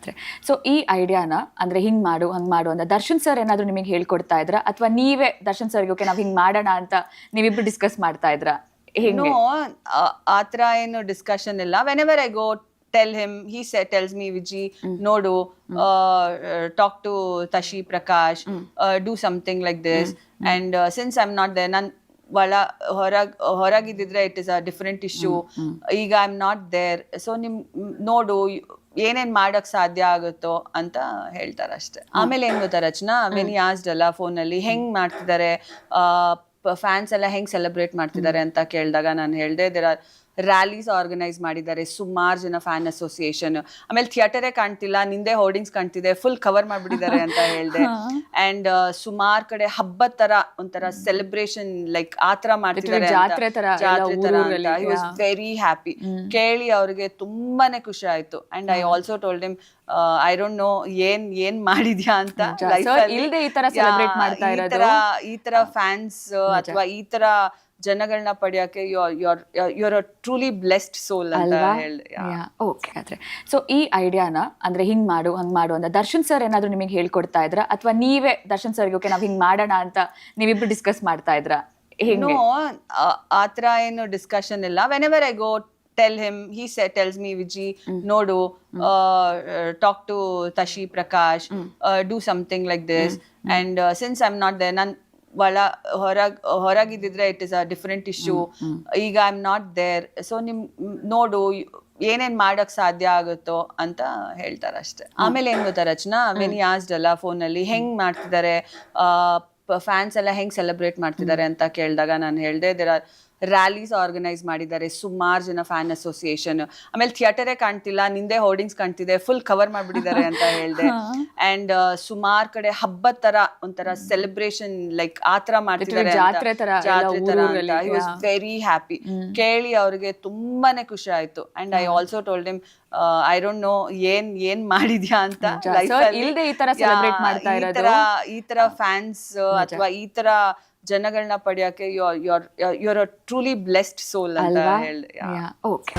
ಆದ್ರೆ ಸೊ ಈ ಐಡಿಯಾನ ಅಂದ್ರೆ ಹಿಂಗ್ ಮಾಡು ಹಂಗ್ ಮಾಡು ಅಂತ ದರ್ಶನ್ ಸರ್ ಏನಾದ್ರು ನಿಮಗೆ ಹೇಳ್ಕೊಡ್ತಾ ಇದ್ರ ಅಥವಾ ನೀವೇ ದರ್ಶನ್ ಸರ್ಗೆ ಓಕೆ ನಾವ್ ಹಿಂಗ್ ಮಾಡೋಣ ಅಂತ ನೀವಿಬ್ರು ಡಿಸ್ಕಸ್ ಮಾಡ್ತಾ ಇದ್ರ? ನೋ, ಆತರ ಏನು ಡಿಸ್ಕಷನ್ ಇಲ್ಲ. Whenever I go tell him, he tells me, Viji, nodu, talk to Tashi Prakash, do something like this. And since I'm not there, nan ಹೊರಗಿದ್ದಿದ್ರೆ it is a different issue. ಈಗ I am not there, so ನಿಮ್ ನೋಡು ಏನೇನ್ ಮಾಡಕ್ ಸಾಧ್ಯ ಆಗುತ್ತೋ ಅಂತ ಹೇಳ್ತಾರೆ ಅಷ್ಟೇ. ಆಮೇಲೆ ಏನ್ ಗೊತ್ತಾ ರಚನಾ, ವೆನ್ ಆಸ್ಡ್ ಅಲ್ಲ ಫೋನಲ್ಲಿ ಹೆಂಗ್ ಮಾಡ್ತಿದ್ದಾರೆ, ಫ್ಯಾನ್ಸ್ ಎಲ್ಲ ಹೆಂಗ್ ಸೆಲೆಬ್ರೇಟ್ ಮಾಡ್ತಿದ್ದಾರೆ ಅಂತ ಕೇಳಿದಾಗ ನಾನು ಹೇಳ್ದೆ, ದೇರ್ ಆರ್ ರ್ಯಾಲೀಸ್ ಆರ್ಗನೈಸ್ ಮಾಡಿದ್ದಾರೆ ಸುಮಾರು ಜನ, ಫ್ಯಾನ್ ಅಸೋಸಿಯೇಷನ್. ಆಮೇಲೆ ಥಿಯೇಟರೇ ಕಾಣ್ತಿಲ್ಲ, ನಿಂದೆ ಹೋರ್ಡಿಂಗ್ಸ್ ಕಾಣ್ತಿದೆ, ಫುಲ್ ಕವರ್ ಮಾಡ್ಬಿಟ್ಟಿದ್ದಾರೆ ಅಂತ ಹೇಳ್ದೆ. ಅಂಡ್ ಸುಮಾರು ಕಡೆ ಹಬ್ಬದ ತರ ಒಂಥರ ಸೆಲೆಬ್ರೇಷನ್ ಲೈಕ್ ಆತರ ಮಾಡ್ತಿದ್ದಾರೆ, ಜಾತ್ರೆ ತರ ಅಂತ. He was very happy. ಕೇಳಿ ಅವ್ರಿಗೆ ತುಂಬಾನೇ ಖುಷಿ ಆಯ್ತು. And I also told him, I don't know ಏನ್ ಮಾಡಿದ್ಯಾ ಅಂತ ಇಲ್ದೆ ಈ ತರ ಸೆಲೆಬ್ರೇಟ್ ಮಾಡ್ತಾ ಇರೋದು, ಈ ತರ ಫ್ಯಾನ್ಸ್ ಅಥವಾ ಈ ತರ ಜನಗಳನ್ನ ಪಡೆಯಕ್ಕೆ you're a truly blessed soul ಅಂತ ಹೇಳ್ದೆ. ಓಕೆ ಆದ್ರೆ ಸೊ ಈ ಐಡಿಯಾನ ಅಂದ್ರೆ ಹಿಂಗ್ ಮಾಡು ಹಂಗ್ ಮಾಡು ಅಂತ ದರ್ಶನ್ ಸರ್ ಏನಾದ್ರು ನಿಮಗೆ ಹೇಳ್ಕೊಡ್ತಾ ಇದ್ರ ಅಥವಾ ನೀವೇ ದರ್ಶನ್ ಸರ್ಗೆ ಓಕೆ ನಾವ್ ಹಿಂಗ್ ಮಾಡೋಣ ಅಂತ ನೀವಿಬ್ರು ಡಿಸ್ಕಸ್ ಮಾಡ್ತಾ ಇದ್ರ? ನೋ, ಆತರ ಏನು ಡಿಸ್ಕಷನ್ ಇಲ್ಲ. Whenever I go tell him, he tells me, Viji, nodu, talk to Tashi Prakash, do something like this. And since I'm not there, nan ಹೊರಗಿದ್ದಿದ್ರೆ it is a different issue. ಈಗ I am not there, so ನಿಮ್ ನೋಡು ಏನೇನ್ ಮಾಡಕ್ ಸಾಧ್ಯ ಆಗುತ್ತೋ ಅಂತ ಹೇಳ್ತಾರೆ ಅಷ್ಟೇ. ಆಮೇಲೆ ಏನ್ ಗೊತ್ತಾ ರಚನಾ, ವೆನ್ ಆಸ್ಡ್ ಅಲ್ಲ ಫೋನಲ್ಲಿ ಹೆಂಗ್ ಮಾಡ್ತಿದ್ದಾರೆ, ಫ್ಯಾನ್ಸ್ ಎಲ್ಲ ಹೆಂಗ್ ಸೆಲೆಬ್ರೇಟ್ ಮಾಡ್ತಿದ್ದಾರೆ ಅಂತ ಕೇಳಿದಾಗ ನಾನು ಹೇಳ್ದೆ, ದೇರ್ ಆರ್ ರ್ಯಾಲೀಸ್ ಆರ್ಗನೈಸ್ ಮಾಡಿದ್ದಾರೆ ಸುಮಾರು ಜನ, ಫ್ಯಾನ್ ಅಸೋಸಿಯೇಷನ್. ಆಮೇಲೆ ಥಿಯೇಟರೇ ಕಾಣ್ತಿಲ್ಲ, ನಿಂದೆ ಹೋರ್ಡಿಂಗ್ಸ್ ಕಾಣ್ತಿದೆ, ಫುಲ್ ಕವರ್ ಮಾಡ್ಬಿಟ್ಟಿದ್ದಾರೆ ಅಂತ ಹೇಳ್ದೆ. ಅಂಡ್ ಸುಮಾರು ಕಡೆ ಹಬ್ಬದ ತರ ಒಂಥರ ಸೆಲೆಬ್ರೇಷನ್ ಲೈಕ್ ಆತರ ಮಾಡ್ತಿದ್ದಾರೆ, ಜಾತ್ರೆ ತರ ಅಂತ. He was very happy. ಕೇಳಿ ಅವ್ರಿಗೆ ತುಂಬಾನೇ ಖುಷಿ ಆಯ್ತು. And I also told him, I don't know ಏನ್ ಮಾಡಿದ್ಯಾ ಅಂತ ಇಲ್ದೆ ಈ ತರ ಸೆಲೆಬ್ರೇಟ್ ಮಾಡ್ತಾ ಇರೋದು, ಈ ತರ ಫ್ಯಾನ್ಸ್ ಅಥವಾ ಈ ತರ ಜನಗಳನ್ನ ಪಡೆಯಕ್ಕೆ you're a truly blessed soul ಅಂತ ಹೇಳ್ದೆ. ಓಕೆ.